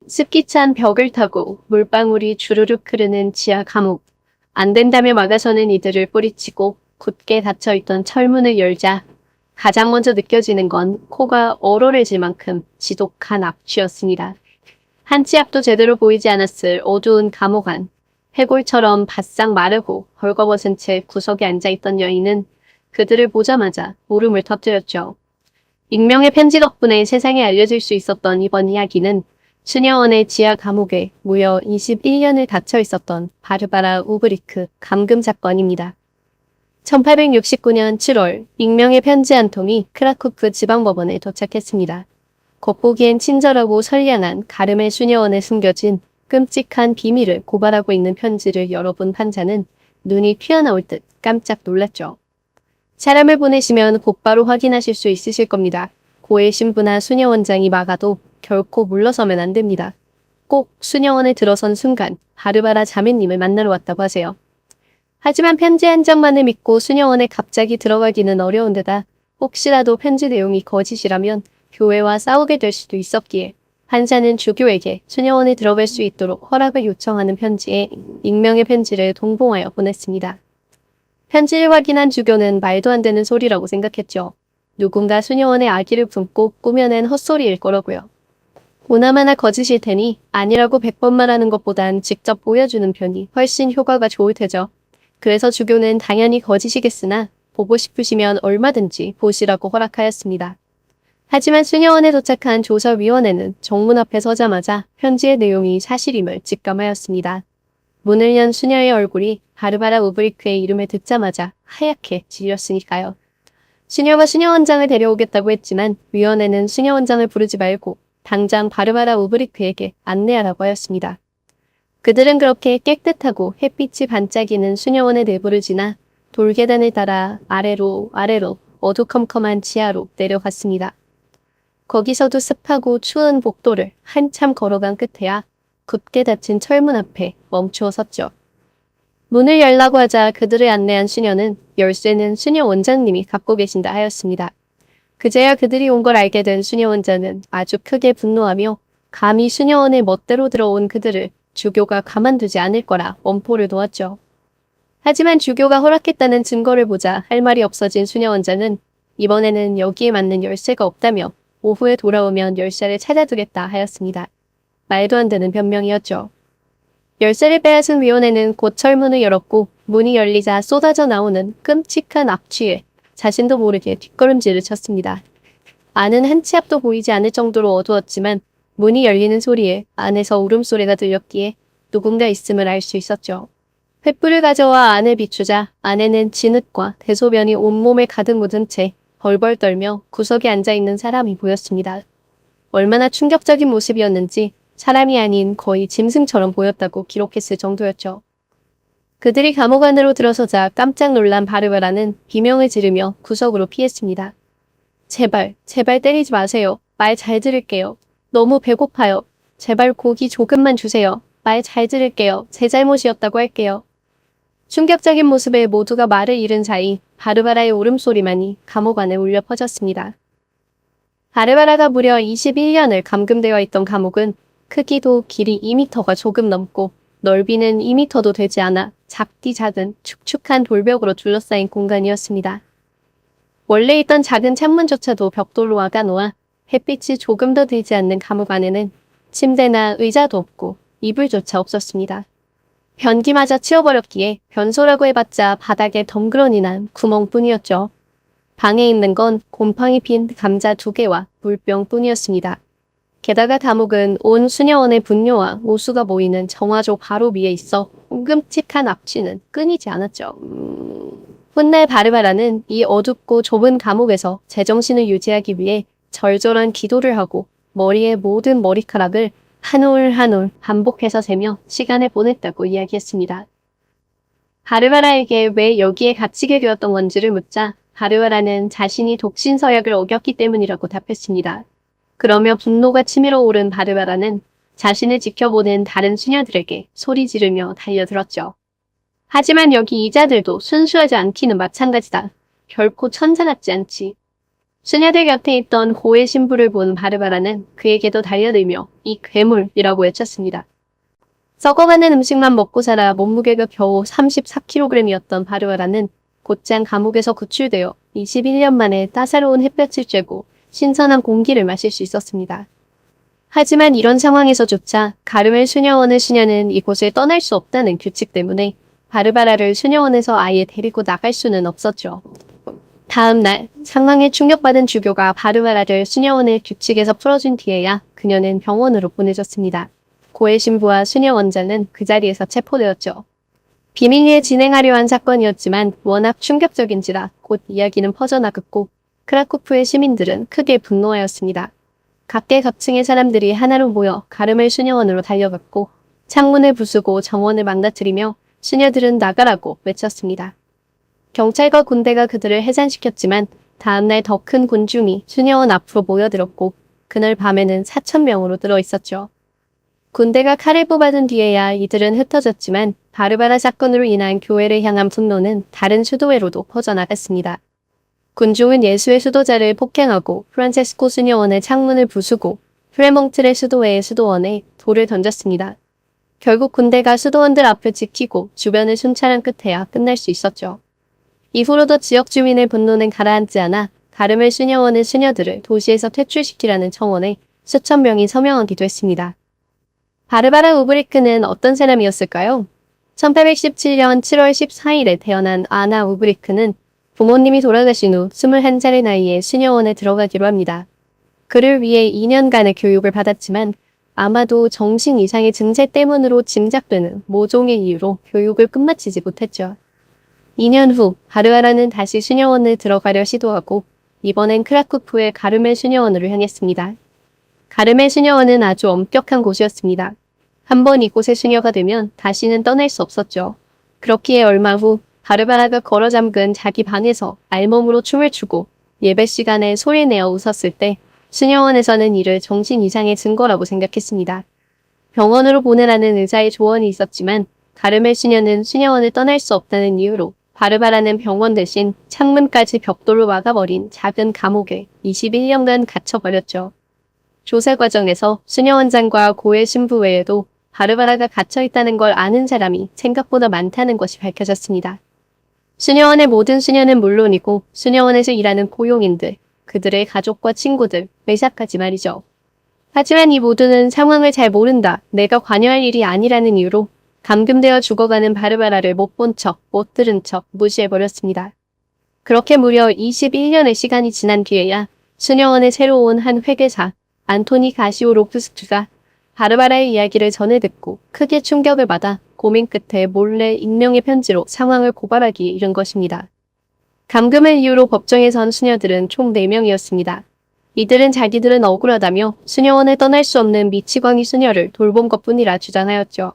습기 찬 벽을 타고 물방울이 주르륵 흐르는 지하 감옥. 안 된다며 막아서는 이들을 뿌리치고 굳게 닫혀있던 철문을 열자 가장 먼저 느껴지는 건 코가 얼얼해질 만큼 지독한 악취였습니다. 한 치 앞도 제대로 보이지 않았을 어두운 감옥 안. 해골처럼 바싹 마르고 벌거벗은 채 구석에 앉아있던 여인은 그들을 보자마자 울음을 터뜨렸죠. 익명의 편지 덕분에 세상에 알려질 수 있었던 이번 이야기는 수녀원의 지하 감옥에 무려 21년을 갇혀 있었던 바르바라 우브리크 감금 사건입니다. 1869년 7월 익명의 편지 한 통이 크라쿠프 지방법원에 도착했습니다. 겉보기엔 친절하고 선량한 가름의 수녀원에 숨겨진 끔찍한 비밀을 고발하고 있는 편지를 열어본 판사는 눈이 튀어나올 듯 깜짝 놀랐죠. 사람을 보내시면 곧바로 확인하실 수 있으실 겁니다. 고의 신부나 수녀원장이 막아도 결코 물러서면 안 됩니다. 꼭 수녀원에 들어선 순간 바르바라 자매님을 만나러 왔다고 하세요. 하지만 편지 한 장만을 믿고 수녀원에 갑자기 들어가기는 어려운 데다 혹시라도 편지 내용이 거짓이라면 교회와 싸우게 될 수도 있었기에 판사는 주교에게 수녀원에 들어갈 수 있도록 허락을 요청하는 편지에 익명의 편지를 동봉하여 보냈습니다. 편지를 확인한 주교는 말도 안 되는 소리라고 생각했죠. 누군가 수녀원에 아기를 품고 꾸며낸 헛소리일 거라고요. 보나마나 거짓일 테니 아니라고 100번 말하는 것보단 직접 보여주는 편이 훨씬 효과가 좋을 테죠. 그래서 주교는 당연히 거짓이겠으나 보고 싶으시면 얼마든지 보시라고 허락하였습니다. 하지만 수녀원에 도착한 조사위원회는 정문 앞에 서자마자 편지의 내용이 사실임을 직감하였습니다. 문을 연 수녀의 얼굴이 바르바라 우브리크의 이름을 듣자마자 하얗게 질렸으니까요. 수녀가 수녀원장을 데려오겠다고 했지만 위원회는 수녀원장을 부르지 말고 당장 바르바라 우브리크에게 안내하라고 하였습니다. 그들은 그렇게 깨끗하고 햇빛이 반짝이는 수녀원의 내부를 지나 돌계단을 따라 아래로 어두컴컴한 지하로 내려갔습니다. 거기서도 습하고 추운 복도를 한참 걸어간 끝에야 굳게 닫힌 철문 앞에 멈추어 섰죠. 문을 열라고 하자 그들을 안내한 수녀는 열쇠는 수녀 원장님이 갖고 계신다 하였습니다. 그제야 그들이 온 걸 알게 된 수녀 원장은 아주 크게 분노하며 감히 수녀원에 멋대로 들어온 그들을 주교가 가만두지 않을 거라 엄포를 놓았죠. 하지만 주교가 허락했다는 증거를 보자 할 말이 없어진 수녀 원장은 이번에는 여기에 맞는 열쇠가 없다며 오후에 돌아오면 열쇠를 찾아두겠다 하였습니다. 말도 안 되는 변명이었죠. 열쇠를 빼앗은 위원회는 곧 철문을 열었고 문이 열리자 쏟아져 나오는 끔찍한 악취에 자신도 모르게 뒷걸음질을 쳤습니다. 안은 한 치 앞도 보이지 않을 정도로 어두웠지만 문이 열리는 소리에 안에서 울음소리가 들렸기에 누군가 있음을 알 수 있었죠. 횃불을 가져와 안을 비추자 안에는 진흙과 대소변이 온몸에 가득 묻은 채 벌벌 떨며 구석에 앉아있는 사람이 보였습니다. 얼마나 충격적인 모습이었는지 사람이 아닌 거의 짐승처럼 보였다고 기록했을 정도였죠. 그들이 감옥 안으로 들어서자 깜짝 놀란 바르바라는 비명을 지르며 구석으로 피했습니다. 제발 때리지 마세요. 말 잘 들을게요. 너무 배고파요. 제발 고기 조금만 주세요. 말 잘 들을게요. 제 잘못이었다고 할게요. 충격적인 모습에 모두가 말을 잃은 사이 바르바라의 울음소리만이 감옥 안에 울려 퍼졌습니다. 바르바라가 무려 21년을 감금되어 있던 감옥은 크기도 길이 2m가 조금 넘고 넓이는 2m도 되지 않아 작디 작은 축축한 돌벽으로 둘러싸인 공간이었습니다. 원래 있던 작은 창문조차도 벽돌로 막아놓아 햇빛이 조금 더 들지 않는 감옥 안에는 침대나 의자도 없고 이불조차 없었습니다. 변기마저 치워버렸기에 변소라고 해봤자 바닥에 덩그러니 난 구멍뿐이었죠. 방에 있는 건 곰팡이 핀 감자 2개와 물병뿐이었습니다. 게다가 감옥은 온 수녀원의 분뇨와 오수가 모이는 정화조 바로 위에 있어 끔찍한 악취는 끊이지 않았죠. 훗날 바르바라는 이 어둡고 좁은 감옥에서 제정신을 유지하기 위해 절절한 기도를 하고 머리의 모든 머리카락을 한 올 한 올 반복해서 세며 시간을 보냈다고 이야기했습니다. 바르바라에게 왜 여기에 갇히게 되었던 건지를 묻자 바르바라는 자신이 독신서약을 어겼기 때문이라고 답했습니다. 그러며 분노가 치밀어 오른 바르바라는 자신을 지켜보는 다른 수녀들에게 소리 지르며 달려들었죠. 하지만 여기 이자들도 순수하지 않기는 마찬가지다. 결코 천사 같지 않지. 수녀들 곁에 있던 고의 신부를 본 바르바라는 그에게도 달려들며 이 괴물이라고 외쳤습니다. 썩어가는 음식만 먹고 살아 몸무게가 겨우 34kg이었던 바르바라는 곧장 감옥에서 구출되어 21년 만에 따사로운 햇볕을 쬐고 신선한 공기를 마실 수 있었습니다. 하지만 이런 상황에서조차 가르멜 수녀원의 수녀는 이곳을 떠날 수 없다는 규칙 때문에 바르바라를 수녀원에서 아예 데리고 나갈 수는 없었죠. 다음 날 상황에 충격받은 주교가 바르바라를 수녀원의 규칙에서 풀어준 뒤에야 그녀는 병원으로 보내졌습니다. 고의 신부와 수녀 원장은 그 자리에서 체포되었죠. 비밀리에 진행하려 한 사건이었지만 워낙 충격적인지라 곧 이야기는 퍼져나갔고 크라쿠프의 시민들은 크게 분노하였습니다. 각계각층의 사람들이 하나로 모여 가르멜 수녀원으로 달려갔고 창문을 부수고 정원을 망가뜨리며 수녀들은 나가라고 외쳤습니다. 경찰과 군대가 그들을 해산시켰지만 다음날 더 큰 군중이 수녀원 앞으로 모여들었고 그날 밤에는 4,000명으로 들어있었죠. 군대가 칼을 뽑아둔 뒤에야 이들은 흩어졌지만 바르바라 사건으로 인한 교회를 향한 분노는 다른 수도회로도 퍼져나갔습니다. 군중은 예수의 수도자를 폭행하고 프란체스코 수녀원의 창문을 부수고 프레몽트레 수도회의 수도원에 돌을 던졌습니다. 결국 군대가 수도원들 앞을 지키고 주변을 순찰한 끝에야 끝날 수 있었죠. 이후로도 지역 주민의 분노는 가라앉지 않아 가르멜 수녀원의 수녀들을 도시에서 퇴출시키라는 청원에 수천 명이 서명하기도 했습니다. 바르바라 우브리크는 어떤 사람이었을까요? 1817년 7월 14일에 태어난 아나 우브리크는 부모님이 돌아가신 후 21살의 나이에 수녀원에 들어가기로 합니다. 그를 위해 2년간의 교육을 받았지만 아마도 정신 이상의 증세 때문으로 짐작되는 모종의 이유로 교육을 끝마치지 못했죠. 2년 후 바르바라는 다시 수녀원을 들어가려 시도하고 이번엔 크라쿠프의 가르멜 수녀원으로 향했습니다. 가르멜 수녀원은 아주 엄격한 곳이었습니다. 한번 이곳의 수녀가 되면 다시는 떠날 수 없었죠. 그렇기에 얼마 후 바르바라가 걸어 잠근 자기 방에서 알몸으로 춤을 추고 예배 시간에 소리내어 웃었을 때 수녀원에서는 이를 정신 이상의 증거라고 생각했습니다. 병원으로 보내라는 의사의 조언이 있었지만 가르멜 수녀는 수녀원을 떠날 수 없다는 이유로 바르바라는 병원 대신 창문까지 벽돌로 막아버린 작은 감옥에 21년간 갇혀버렸죠. 조사 과정에서 수녀원장과 고의 신부 외에도 바르바라가 갇혀있다는 걸 아는 사람이 생각보다 많다는 것이 밝혀졌습니다. 수녀원의 모든 수녀는 물론이고 수녀원에서 일하는 고용인들, 그들의 가족과 친구들, 의사까지 말이죠. 하지만 이 모두는 상황을 잘 모른다, 내가 관여할 일이 아니라는 이유로 감금되어 죽어가는 바르바라를 못 본 척, 못 들은 척 무시해버렸습니다. 그렇게 무려 21년의 시간이 지난 뒤에야 수녀원에 새로 온 한 회계사, 안토니 가시오로프스키가 바르바라의 이야기를 전해 듣고 크게 충격을 받아 고민 끝에 몰래 익명의 편지로 상황을 고발하기에 이른 것입니다. 감금을 이유로 법정에 선 수녀들은 총 4명이었습니다. 이들은 자기들은 억울하다며 수녀원을 떠날 수 없는 미치광이 수녀를 돌본 것뿐이라 주장하였죠.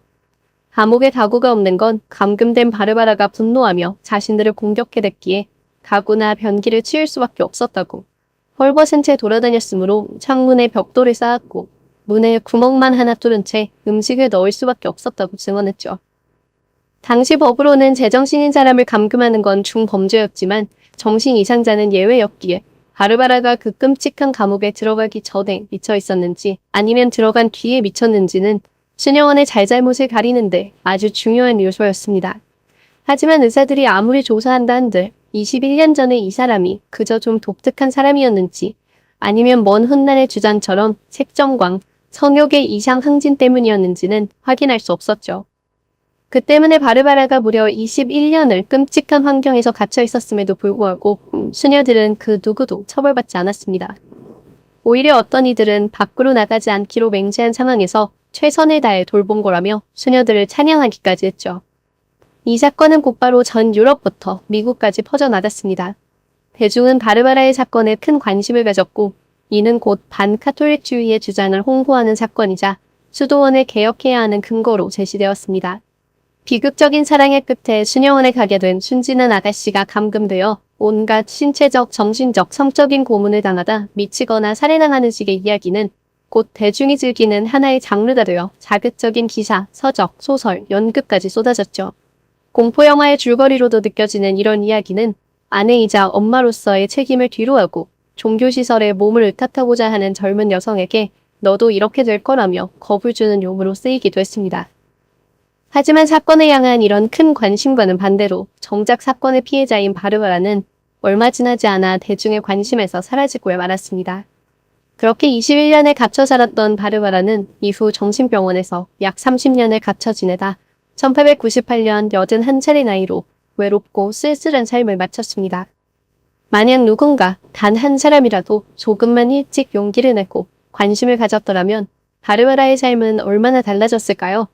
감옥에 가구가 없는 건 감금된 바르바라가 분노하며 자신들을 공격해댔기에 가구나 변기를 치울 수밖에 없었다고 헐벗은 채 돌아다녔으므로 창문에 벽돌을 쌓았고 문에 구멍만 하나 뚫은 채 음식을 넣을 수밖에 없었다고 증언했죠. 당시 법으로는 제정신인 사람을 감금하는 건 중범죄였지만 정신 이상자는 예외였기에 바르바라가 그 끔찍한 감옥에 들어가기 전에 미쳐 있었는지 아니면 들어간 뒤에 미쳤는지는 수녀원의 잘잘못을 가리는데 아주 중요한 요소였습니다. 하지만 의사들이 아무리 조사한다 한들 21년 전에 이 사람이 그저 좀 독특한 사람이었는지 아니면 먼 훗날의 주장처럼 색정광, 성욕의 이상 항진 때문이었는지는 확인할 수 없었죠. 그 때문에 바르바라가 무려 21년을 끔찍한 환경에서 갇혀 있었음에도 불구하고 수녀들은 그 누구도 처벌받지 않았습니다. 오히려 어떤 이들은 밖으로 나가지 않기로 맹세한 상황에서 최선을 다해 돌본 거라며 수녀들을 찬양하기까지 했죠. 이 사건은 곧바로 전 유럽부터 미국까지 퍼져나갔습니다. 대중은 바르바라의 사건에 큰 관심을 가졌고 이는 곧 반카톨릭주의의 주장을 홍보하는 사건이자 수도원을 개혁해야 하는 근거로 제시되었습니다. 비극적인 사랑의 끝에 수녀원에 가게 된 순진한 아가씨가 감금되어 온갖 신체적, 정신적, 성적인 고문을 당하다 미치거나 살해당하는 식의 이야기는 곧 대중이 즐기는 하나의 장르가 되어 자극적인 기사, 서적, 소설, 연극까지 쏟아졌죠. 공포영화의 줄거리로도 느껴지는 이런 이야기는 아내이자 엄마로서의 책임을 뒤로하고 종교시설에 몸을 의탁하고자 하는 젊은 여성에게 너도 이렇게 될 거라며 겁을 주는 용어로 쓰이기도 했습니다. 하지만 사건에 향한 이런 큰 관심과는 반대로 정작 사건의 피해자인 바르바라는 얼마 지나지 않아 대중의 관심에서 사라지고 말았습니다. 그렇게 21년에 갇혀 살았던 바르바라는 이후 정신병원에서 약 30년을 갇혀 지내다 1898년 81살의 나이로 외롭고 쓸쓸한 삶을 마쳤습니다. 만약 누군가 단 한 사람이라도 조금만 일찍 용기를 내고 관심을 가졌더라면 바르바라의 삶은 얼마나 달라졌을까요?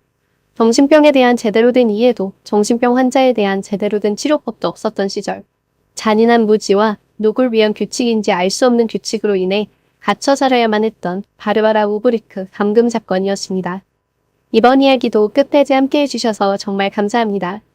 정신병에 대한 제대로 된 이해도 정신병 환자에 대한 제대로 된 치료법도 없었던 시절. 잔인한 무지와 누굴 위한 규칙인지 알 수 없는 규칙으로 인해 갇혀 살아야만 했던 바르바라 우브리크 감금 사건이었습니다. 이번 이야기도 끝까지 함께 해주셔서 정말 감사합니다.